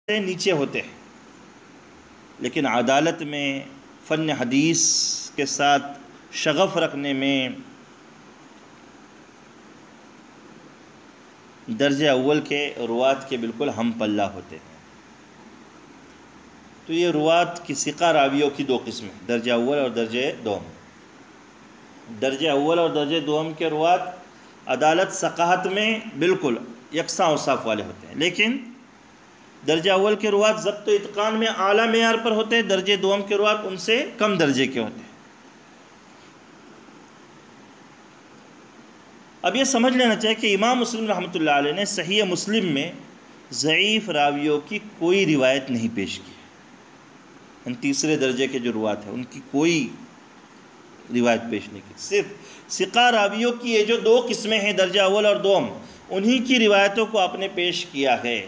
سے نیچے ہوتے ہیں، لیکن عدالت میں، فن حدیث کے ساتھ شغف رکھنے میں درجہ اول کے روات کے بالکل ہم پلہ ہوتے ہیں۔ تو یہ روات کی ثقہ راویوں کی دو قسمیں، درجہ اول اور درجہ دوم۔ درجہ اول اور درجہ دوم کے روات عدالت ثقاہت میں بالکل یکساں اوصاف والے ہوتے ہیں، لیکن درجہ اول کے روات ضبط و اتقان میں اعلیٰ معیار پر ہوتے ہیں، درجہ دوم کے روات ان سے کم درجے کے ہوتے ہیں۔ اب یہ سمجھ لینا چاہیے کہ امام مسلم رحمۃ اللہ علیہ نے صحیح مسلم میں ضعیف راویوں کی کوئی روایت نہیں پیش کی ہے۔ ان تیسرے درجے کے جو روات ہیں ان کی کوئی روایت پیش نہیں کی، صرف ثقہ راویوں کی یہ جو دو قسمیں ہیں درجہ اول اور دوم، انہی کی روایتوں کو آپ نے پیش کیا ہے۔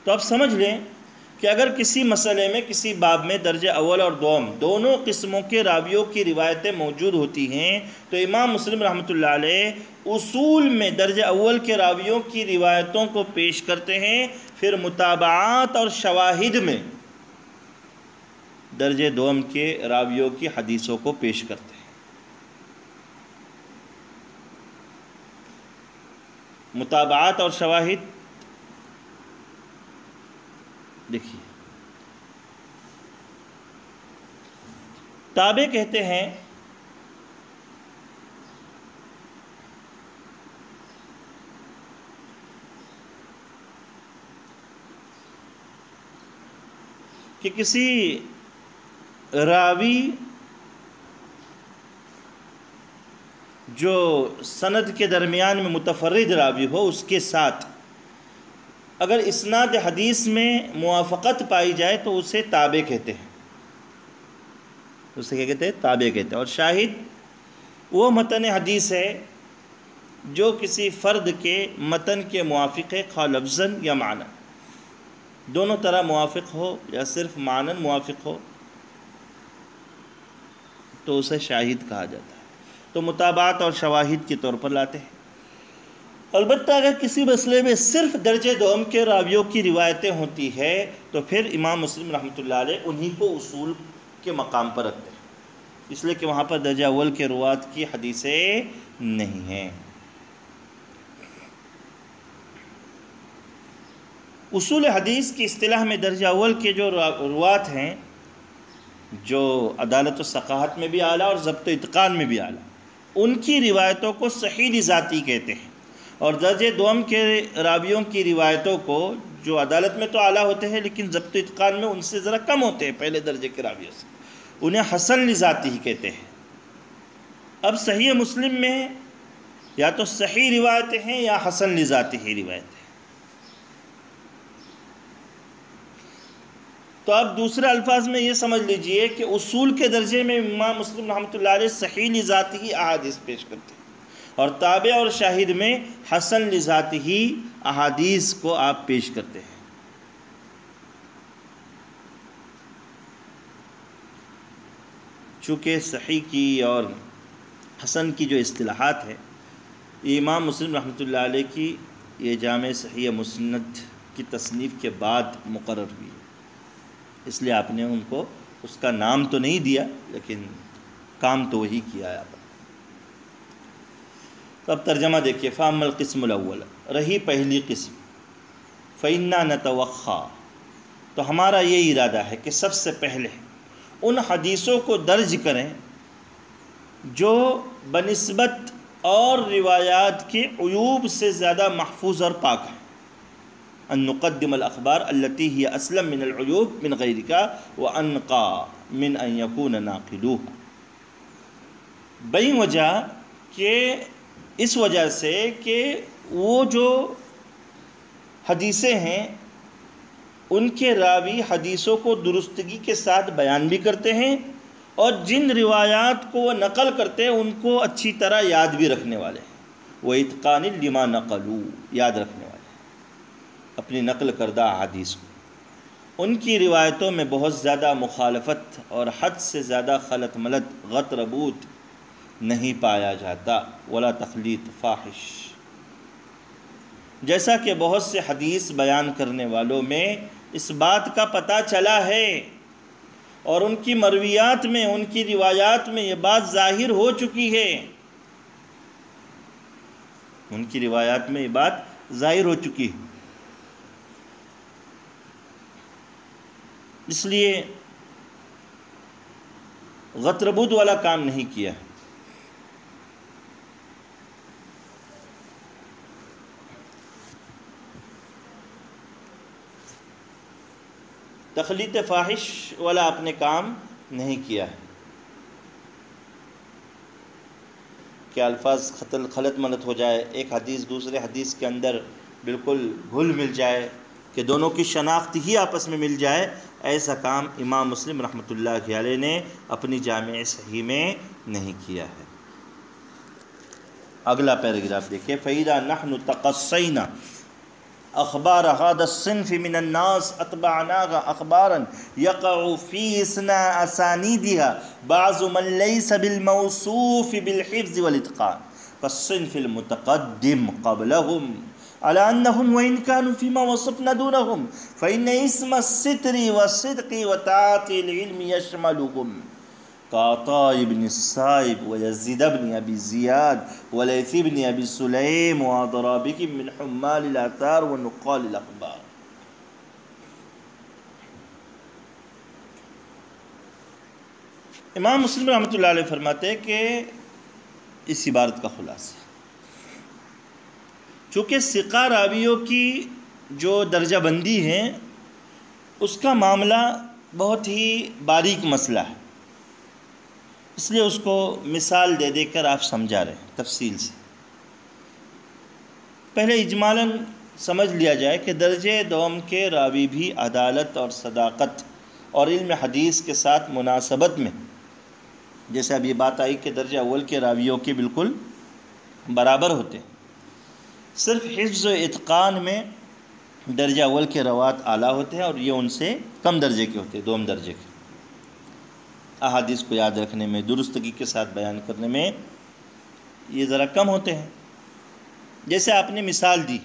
تو آپ سمجھ لیں کہ اگر کسی مسئلے میں، کسی باب میں درجہ اول اور دوم دونوں قسموں کے راویوں کی روایتیں موجود ہوتی ہیں تو امام مسلم رحمۃ اللہ علیہ اصول میں درجہ اول کے راویوں کی روایتوں کو پیش کرتے ہیں، پھر متابعات اور شواہد میں درجہ دوم کے راویوں کی حدیثوں کو پیش کرتے ہیں۔ متابعات اور شواہد دیکھیے، تابع کہتے ہیں کہ کسی راوی جو سند کے درمیان میں متفرد راوی ہو، اس کے ساتھ اگر اسناد حدیث میں موافقت پائی جائے تو اسے تابع کہتے ہیں، اسے کیا کہتے ہیں؟ تابع کہتے ہیں۔ اور شاہد وہ متن حدیث ہے جو کسی فرد کے متن کے موافق ہے، خواہ لفظاً یا معنی، دونوں طرح موافق ہو یا صرف معنی موافق ہو تو اسے شاہد کہا جاتا ہے۔ تو متابعات اور شواہد کے طور پر لاتے ہیں۔ البتہ اگر کسی مسئلے میں صرف درجہ دوم کے راویوں کی روایتیں ہوتی ہے تو پھر امام مسلم رحمۃ اللہ علیہ انہی کو اصول کے مقام پر رکھتے ہیں، اس لیے کہ وہاں پر درجہ اول کے روات کی حدیثیں نہیں ہیں۔ اصول حدیث کی اصطلاح میں درجہ اول کے جو روات ہیں، جو عدالت و ثقاہت میں بھی اعلیٰ اور ضبط و اتقان میں بھی اعلیٰ، ان کی روایتوں کو صحیح ذاتی کہتے ہیں، اور درجہ دوم کے راویوں کی روایتوں کو، جو عدالت میں تو اعلیٰ ہوتے ہیں لیکن ضبط و اتقان میں ان سے ذرا کم ہوتے ہیں پہلے درجے کے راویوں سے، انہیں حسن لذاتی ہی کہتے ہیں۔ اب صحیح مسلم میں یا تو صحیح روایتیں ہیں یا حسن لذاتی ہی روایتیں ہیں۔ تو اب دوسرے الفاظ میں یہ سمجھ لیجئے کہ اصول کے درجے میں امام مسلم رحمۃ اللہ علیہ صحیح لذاتی ہی احادیث پیش کرتے ہیں، اور تابع اور شاہد میں حسن لذاتی ہی احادیث کو آپ پیش کرتے ہیں۔ چونکہ صحیح کی اور حسن کی جو اصطلاحات ہے یہ امام مسلم رحمۃ اللہ علیہ کی یہ جامع صحیح مسند کی تصنیف کے بعد مقرر ہوئی، اس لیے آپ نے ان کو اس کا نام تو نہیں دیا لیکن کام تو وہی کیا ہے آپ نے۔ تو اب ترجمہ دیکھیے، فَأَمَّا الْقِسْمُ الْأَوَّلُ، رہی پہلی قسم، فَإِنَّا نَتَوَخَّى، تو ہمارا یہ ارادہ ہے کہ سب سے پہلے ان حدیثوں کو درج کریں جو بنسبت اور روایات کے عیوب سے زیادہ محفوظ اور پاک ہیں، ان نقدم الاخبار التي هي اسلم من العیوب من غیرها وانقى من ان يكون ناقلوها، بئی وجہ کہ اس وجہ سے کہ وہ جو حدیثیں ہیں ان کے راوی حدیثوں کو درستگی کے ساتھ بیان بھی کرتے ہیں، اور جن روایات کو وہ نقل کرتے ہیں ان کو اچھی طرح یاد بھی رکھنے والے ہیں، وَإِتْقَانٍ لِمَا نَقَلُوا، یاد رکھنے والے ہیں اپنی نقل کردہ احادیث کو۔ ان کی روایتوں میں بہت زیادہ مخالفت اور حد سے زیادہ خلط ملط، غط ربوط نہیں پایا جاتا۔ ولا تخلیط فاحش، جیسا کہ بہت سے حدیث بیان کرنے والوں میں اس بات کا پتہ چلا ہے اور ان کی مرویات میں، ان کی روایات میں یہ بات ظاہر ہو چکی ہے، ان کی روایات میں یہ بات ظاہر ہو چکی ہے، اس لیے غتربود والا کام نہیں کیا۔ تخلیط فاحش والا آپ نے کام نہیں کیا ہے کہ الفاظ خلط ملط ہو جائے، ایک حدیث دوسرے حدیث کے اندر بالکل گھل مل جائے کہ دونوں کی شناخت ہی آپس میں مل جائے، ایسا کام امام مسلم رحمۃ اللہ علیہ نے اپنی جامع صحیح میں نہیں کیا ہے۔ اگلا پیراگراف دیکھیں، فَإِذَا نَحْنُ تَقَصَّيْنَا اخبار هذا الصنف من الناس اتبعناها اخبارا يقع في اثناء اسانيدها بعض من ليس بالموصوف بالحفظ والاتقان فالصنف المتقدم قبلهم على انهم وان كانوا فيما وصفنا دونهم فان اسم الستر والصدق وطاعة العلم يشملهم كعطاء بن السائب ويزيد بن أبي زياد وليث بن أبي سليم وضرابك من حمال الآثار ونقال الأخبار۔ امام مسلم رحمۃ اللہ علیہ فرماتے ہیں کہ اس عبارت کا خلاصہ، چونکہ ثقہ راویوں کی جو درجہ بندی ہے اس کا معاملہ بہت ہی باریک مسئلہ ہے، اس لیے اس کو مثال دے دے کر آپ سمجھا رہے ہیں تفصیل سے۔ پہلے اجمالاً سمجھ لیا جائے کہ درجہ دوم کے راوی بھی عدالت اور صداقت اور علم حدیث کے ساتھ مناسبت میں، جیسے اب یہ بات آئی کہ درجہ اول کے راویوں کے بالکل برابر ہوتے ہیں، صرف حفظ و اتقان میں درجہ اول کے روات اعلیٰ ہوتے ہیں اور یہ ان سے کم درجے کے ہوتے ہیں، دوم درجے کے، احادیث کو یاد رکھنے میں، درستگی کے ساتھ بیان کرنے میں یہ ذرا کم ہوتے ہیں۔ جیسے آپ نے مثال دی،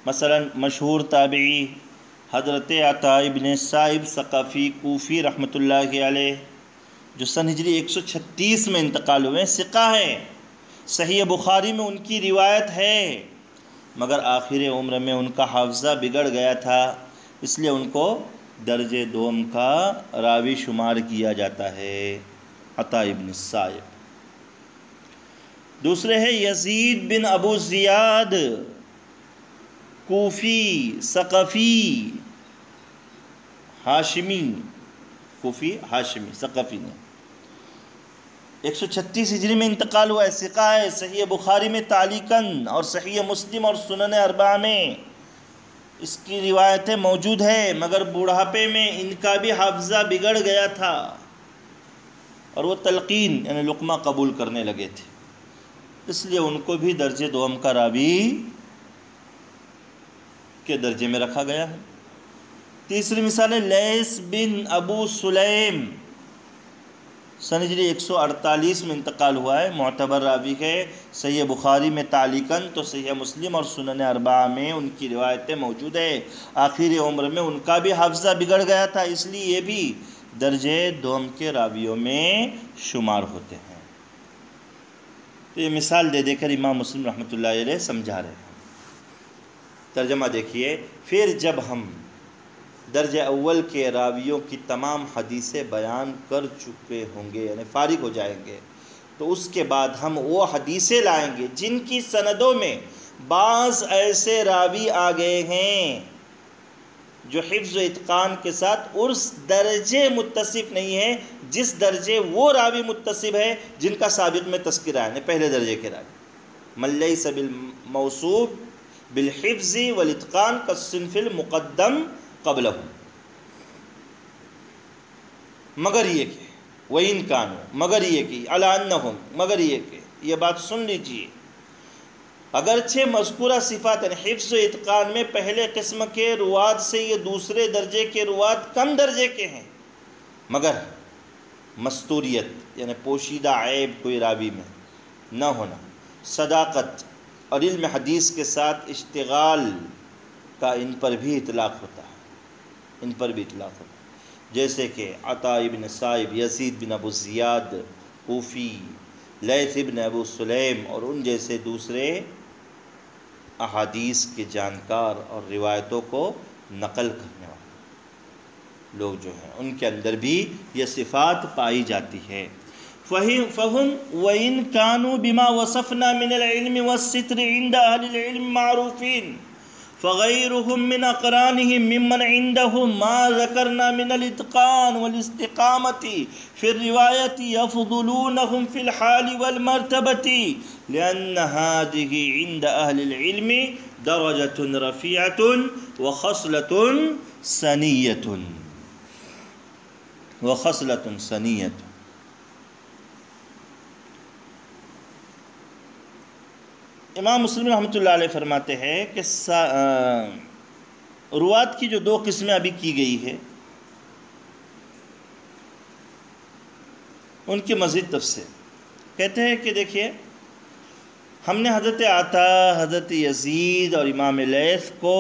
مثلا مشہور تابعی حضرت عطاء ابن سائب ثقفی کوفی رحمۃ اللہ علیہ، جو سن ہجری 136 میں انتقال ہوئے، ثقہ ہے، صحیح بخاری میں ان کی روایت ہے، مگر آخر عمر میں ان کا حافظہ بگڑ گیا تھا، اس لیے ان کو درجہ دوم کا راوی شمار کیا جاتا ہے، عطاء ابن سائب۔ دوسرے ہے یزید بن ابو زیاد کوفی ثقفی ہاشمی، کوفی ہاشمی ثقفی نے 136 ہجری میں انتقال ہوا ہے، ثقہ ہے، صحیح بخاری میں تعلیقاً اور صحیح مسلم اور سنن اربعہ میں اس کی روایتیں موجود ہے، مگر بوڑھاپے میں ان کا بھی حافظہ بگڑ گیا تھا اور وہ تلقین یعنی لقمہ قبول کرنے لگے تھے، اس لیے ان کو بھی درجہ دوم کا راوی کے درجے میں رکھا گیا ہے۔ تیسری مثال ہے لیث بن ابو سلیم، سن ہجری 148 میں انتقال ہوا ہے، معتبر راوی ہے، صحیح بخاری میں تعلیقاً تو صحیح مسلم اور سنن اربعہ میں ان کی روایتیں موجود ہے، آخری عمر میں ان کا بھی حافظہ بگڑ گیا تھا، اس لیے یہ بھی درجہ دوم کے راویوں میں شمار ہوتے ہیں۔ تو یہ مثال دے دے کر امام مسلم رحمۃ اللہ علیہ سمجھا رہے ہیں۔ ترجمہ دیکھیے، پھر جب ہم درجہ اول کے راویوں کی تمام حدیثیں بیان کر چکے ہوں گے، یعنی فارغ ہو جائیں گے، تو اس کے بعد ہم وہ حدیثیں لائیں گے جن کی سندوں میں بعض ایسے راوی آ گئے ہیں جو حفظ و اتقان کے ساتھ اس درجے متصف نہیں ہے جس درجے وہ راوی متصف ہے جن کا سابق میں تذکرہ ہے، یعنی پہلے درجے کے راوی، من لیس بالموصوف بالحفظ والاتقان کالصنف المقدم قبلہ، مگر یہ کہ وَإِن كَانُوا، مگر یہ کہ عَلَىٰ أَنَّهُمْ، مگر یہ کہ یہ بات سن لیجئے، اگرچہ مذکورہ صفات حفظ و اتقان میں پہلے قسم کے روات سے یہ دوسرے درجے کے روات کم درجے کے ہیں، مگر مستوریت یعنی پوشیدہ عیب کوئی راوی میں نہ ہونا، صداقت اور علم حدیث کے ساتھ اشتغال کا ان پر بھی اطلاق ہوتا ہے، ان پر بھی اطلاق ہوتا ہے، جیسے کہ عطا ابن صائب، یزید بن ابو زیاد کوفی، لیث ابن ابو سلیم اور ان جیسے دوسرے احادیث کے جانکار اور روایتوں کو نقل کرنے والے لوگ جو ہیں ان کے اندر بھی یہ صفات پائی جاتی ہے۔ فَهُمْ وَإِنْ كَانُوا بِمَا وَصَفْنَا مِنَ الْعِلْمِ وَالسِّتْرِ عِنْدَ أَهْلِ الْعِلْمِ مَعْرُوفِينَ فَغَيْرُهُمْ مِنْ أَقْرَانِهِمْ مِمَّنْ عِنْدَهُمْ مَا ذَكَرْنَا مِنَ الْإِتْقَانِ وَالِاسْتِقَامَةِ فِي الرِّوَايَةِ يَفْضُلُونَهُمْ فِي الْحَالِ وَالْمَرْتَبَةِ لِأَنَّ هَذِهِ عِنْدَ أَهْلِ الْعِلْمِ دَرَجَةٌ رَفِيعَةٌ وَخَصْلَةٌ سَنِيَّةٌ۔ امام مسلم رحمۃ اللہ علیہ فرماتے ہیں کہ روات کی جو دو قسمیں ابھی کی گئی ہے ان کی مزید تفصیل کہتے ہیں کہ دیکھیے ہم نے حضرت عطا، حضرت یزید اور امام لیث کو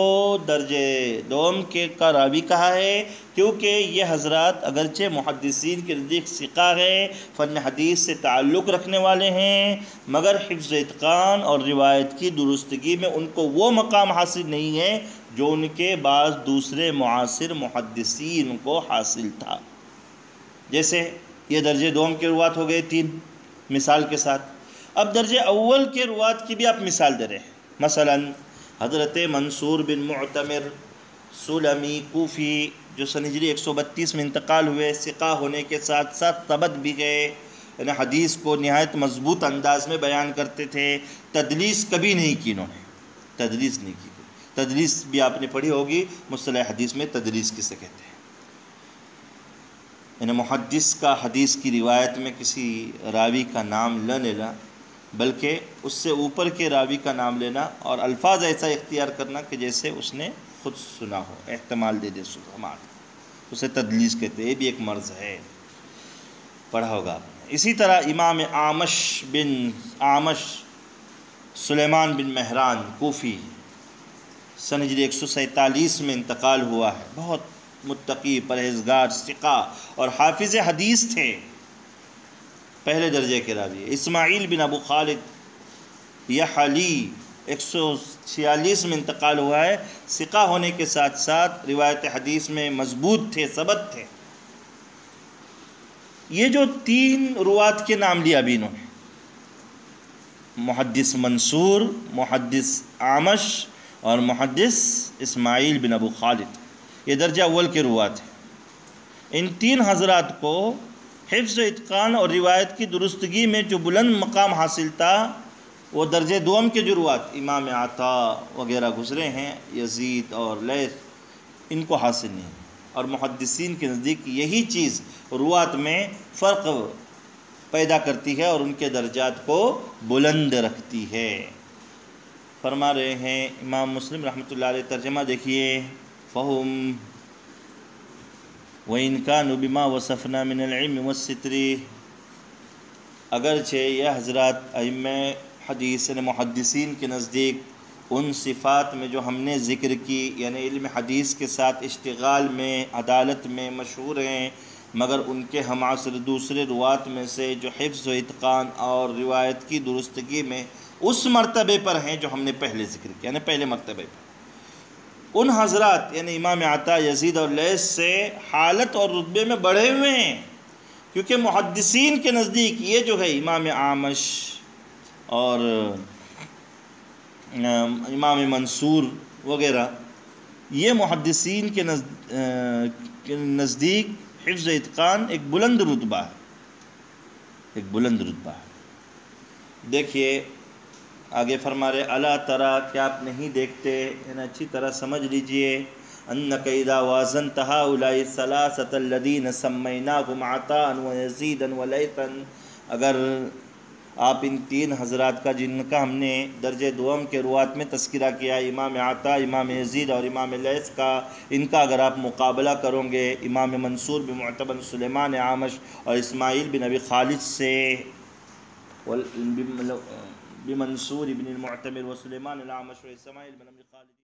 درجے دوم کا راوی کہا ہے کیونکہ یہ حضرات اگرچہ محدثین کے نزدیک ثقہ ہیں، فن حدیث سے تعلق رکھنے والے ہیں، مگر حفظ و اتقان اور روایت کی درستگی میں ان کو وہ مقام حاصل نہیں ہے جو ان کے بعض دوسرے معاصر محدثین کو حاصل تھا۔ جیسے یہ درجے دوم کے روات ہو گئے 3 مثال کے ساتھ، اب درجے اول کے روات کی بھی آپ مثال دے رہے ہیں۔ مثلا حضرت منصور بن معتمر سلمی کوفی جو سن ہجری 132 میں انتقال ہوئے، ثقہ ہونے کے ساتھ ساتھ ثبت بھی گئے، یعنی حدیث کو نہایت مضبوط انداز میں بیان کرتے تھے، تدلیس کبھی نہیں کی انہوں نے، تدلیس نہیں کی۔ تدلیس بھی آپ نے پڑھی ہوگی، مصطلح حدیث میں تدلیس کسے کہتے ہیں، یعنی محدث کا حدیث کی روایت میں کسی راوی کا نام نہ لینا بلکہ اس سے اوپر کے راوی کا نام لینا اور الفاظ ایسا اختیار کرنا کہ جیسے اس نے خود سنا ہو، احتمال دے دے سنا، اسے تدلیس کہتے ہیں۔ یہ بھی ایک مرض ہے، پڑھا ہوگا آپ نے۔ اسی طرح امام اعمش سلیمان بن مہران کوفی سن ہجری 147 میں انتقال ہوا ہے، بہت متقی، پرہیزگار، ثقہ اور حافظ حدیث تھے، پہلے درجے کے راوی۔ اسماعیل بن ابو خالد یحلی 146 میں انتقال ہوا ہے، ثقہ ہونے کے ساتھ ساتھ روایت حدیث میں مضبوط تھے، ثبت تھے۔ یہ جو 3 روات کے نام لیا ابھی انہوں نے، محدث منصور، محدث اعمش اور محدث اسماعیل بن ابو خالد، یہ درجہ اول کے روات ہیں۔ ان 3 حضرات کو حفظ و اتقان اور روایت کی درستگی میں جو بلند مقام حاصل تھا وہ درجے دوم کے جو روات امام عطا وغیرہ گزرے ہیں، یزید اور لیث، ان کو حاصل نہیں، اور محدثین کے نزدیک یہی چیز روات میں فرق پیدا کرتی ہے اور ان کے درجات کو بلند رکھتی ہے۔ فرما رہے ہیں امام مسلم رحمۃ اللہ علیہ، ترجمہ دیکھیے، فَهُمْ وَإِنْ كَانُوا بِمَا وَصَفْنَا مِنَ الْعِلْمِ وَالسِّتْرِ، اگرچہ یہ حضرات ائمہ حدیث یعنی محدثین کے نزدیک ان صفات میں جو ہم نے ذکر کی، یعنی علم حدیث کے ساتھ اشتغال میں، عدالت میں مشہور ہیں، مگر ان کے ہم عصر دوسرے روات میں سے جو حفظ و اتقان اور روایت کی درستگی میں اس مرتبے پر ہیں جو ہم نے پہلے ذکر کیا، یعنی پہلے مرتبے پر، ان حضرات یعنی امام عطا، یزید اور لیث سے حالت اور رتبے میں بڑھے ہوئے ہیں، کیونکہ محدثین کے نزدیک یہ جو ہے امام اعمش اور امام منصور وغیرہ، یہ محدثین کے نزدیک حفظ و اتقان ایک بلند رتبہ ہے، ایک بلند رتبہ ہے۔ دیکھیے آگے فرما رہے، الا ترى، کیا آپ نہیں دیکھتے، یعنی اچھی طرح سمجھ لیجئے، انک اذا وازنت هؤلاء الثلاثه الذين سميناهم عطاء ويزيدا وليثا، اگر آپ ان تین حضرات کا جن کا ہم نے درجہ دوم کے روات میں تذکرہ کیا، امام عطا، امام یزید اور امام لیث کا، ان کا اگر آپ مقابلہ کرو گے امام منصور بن معتمر، سلیمان اعمش اور اسماعیل بن ابی خالد سے، بمنصور بن المعتمر و سلیمان الاعمش و اسماعیل بن ابی خالد